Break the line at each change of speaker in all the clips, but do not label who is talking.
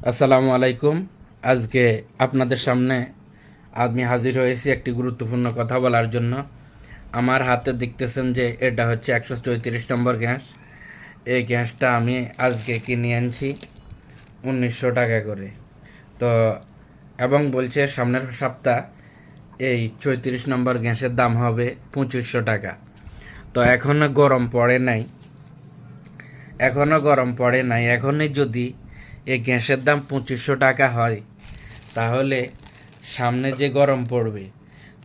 আসসালামু আলাইকুম। আজকে আপনাদের সামনে আমি হাজির হয়েছি একটি গুরুত্বপূর্ণ কথা বলার জন্য। আমার হাতে দেখতেছেন যে এটা হচ্ছে 134 নম্বর গ্যাস। এই গ্যাসটা আমি আজকে কিনে আনছি 1900 টাকা করে। তো এবং বলছে সামনের সপ্তাহ এই 34 নম্বর গ্যাসের দাম হবে 2500 টাকা। তো এখনও গরম পড়ে নাই। এখনই যদি এই গ্যাসের দাম 2500 টাকা হয়, তাহলে সামনে যে গরম পড়বে,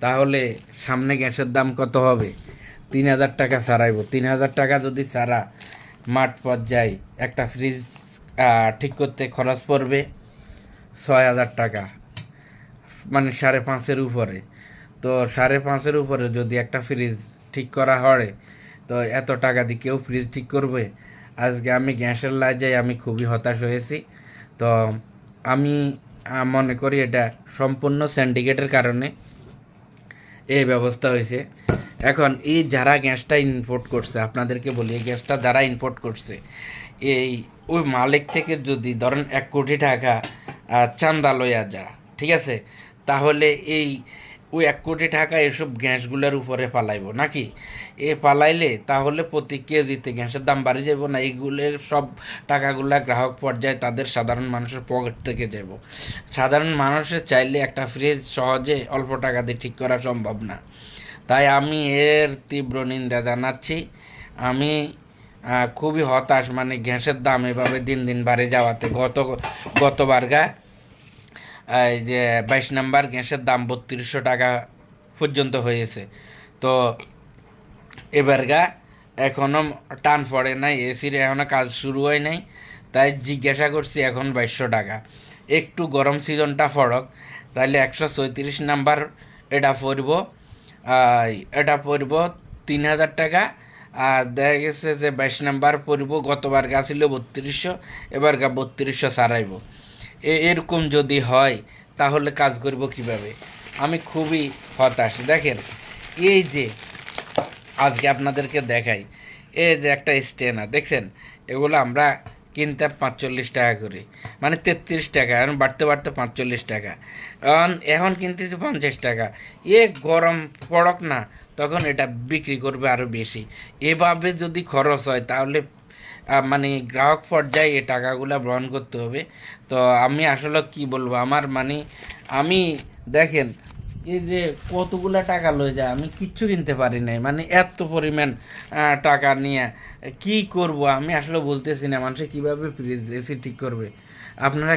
তাহলে সামনে গ্যাসের দাম কত হবে? 3000 টাকা ছাড়াইব। 3000 টাকা যদি ছাড়া মাঠ পর্যায়ে একটা ফ্রিজ ঠিক করতে খরচ পড়বে 6000 টাকা, মানে 5.5-এর উপরে। তো 5.5-এর উপরে যদি একটা ফ্রিজ ঠিক করা হয়, তো এত টাকা দিয়ে কেউ ফ্রিজ ঠিক করবে? আজকে আমি গ্যাসের লাইজায় আমি খুবই হতাশ হয়েছি। তো আমি মনে করি এটা সম্পূর্ণ সিন্ডিকেটের কারণে এই ব্যবস্থা হয়েছে। এখন এই যারা গ্যাসটা ইম্পোর্ট করছে, আপনাদেরকে বলি, এই গ্যাসটা যারা ইম্পোর্ট করছে, এই ওই মালিক থেকে যদি ধরেন 1 কোটি টাকা চান্দা লইয়া যা, ঠিক আছে, তাহলে এই ওই 1 কোটি টাকা এসব গ্যাসগুলোর উপরে পালাইব নাকি? এ পালাইলে তাহলে প্রতি কেজিতে গ্যাসের দাম বাড়ি যাব না? এইগুলোর সব টাকাগুলা গ্রাহক পর্যায়ে তাদের সাধারণ মানুষের পকেট থেকে যাব। সাধারণ মানুষের চাইলে একটা ফ্রিজ সহজে অল্প টাকা দিয়ে ঠিক করা সম্ভব না। তাই আমি এর তীব্র নিন্দা জানাচ্ছি। আমি খুবই হতাশ, মানে গ্যাসের দাম এভাবে দিন দিন বাড়ে যাওয়াতে। গতবার এই যে 22 নম্বর গ্যাসের দাম 3200 টাকা পর্যন্ত হয়েছে। তো এবার এখনও টান পড়ে নাই, এসির এখনও কাজ শুরু হয় নাই। তাই জিজ্ঞাসা করছি এখন 2200 টাকা। একটু গরম সিজনটা ফরক, তাহলে 134 নাম্বার এটা পড়ব, এটা পড়ব 3000 টাকা। আর দেখা গেছে যে 22 নাম্বার পড়ব, গতবার ছিল 3200, এবার 3200 ছাড়াইব। এরকম যদি হয় তাহলে কাজ করব কিভাবে? আমি খুবই হতাশ। দেখেন, এই যে আজকে আপনাদেরকে দেখাই, এই যে একটা স্টেনার দেখছেন, এগুলো আমরা কিনতাম 45 টাকা করে, মানে 33 টাকা, এখন বাড়তে বাড়তে 45 টাকা, এখন কিনতেছি 50 টাকা। গরম পড়ক না, তখন এটা বিক্রি করবে আরও বেশি। এভাবে যদি খরচ হয় তাহলে মানে গ্রাহক পর্যায়ে এই টাকাগুলো বহন করতে হবে। তো আমি আসলে কি বলবো, আমার মানে আমি দেখেন, এই যে কতগুলা টাকা লয়ে যায়, আমি কিচ্ছু কিনতে পারি নাই, মানে এত পরিমাণ টাকা নিয়ে কি করব আমি আসলে বলতেছি না। মানুষে কিভাবে ফ্রিজ এসি ঠিক করবে? আপনারা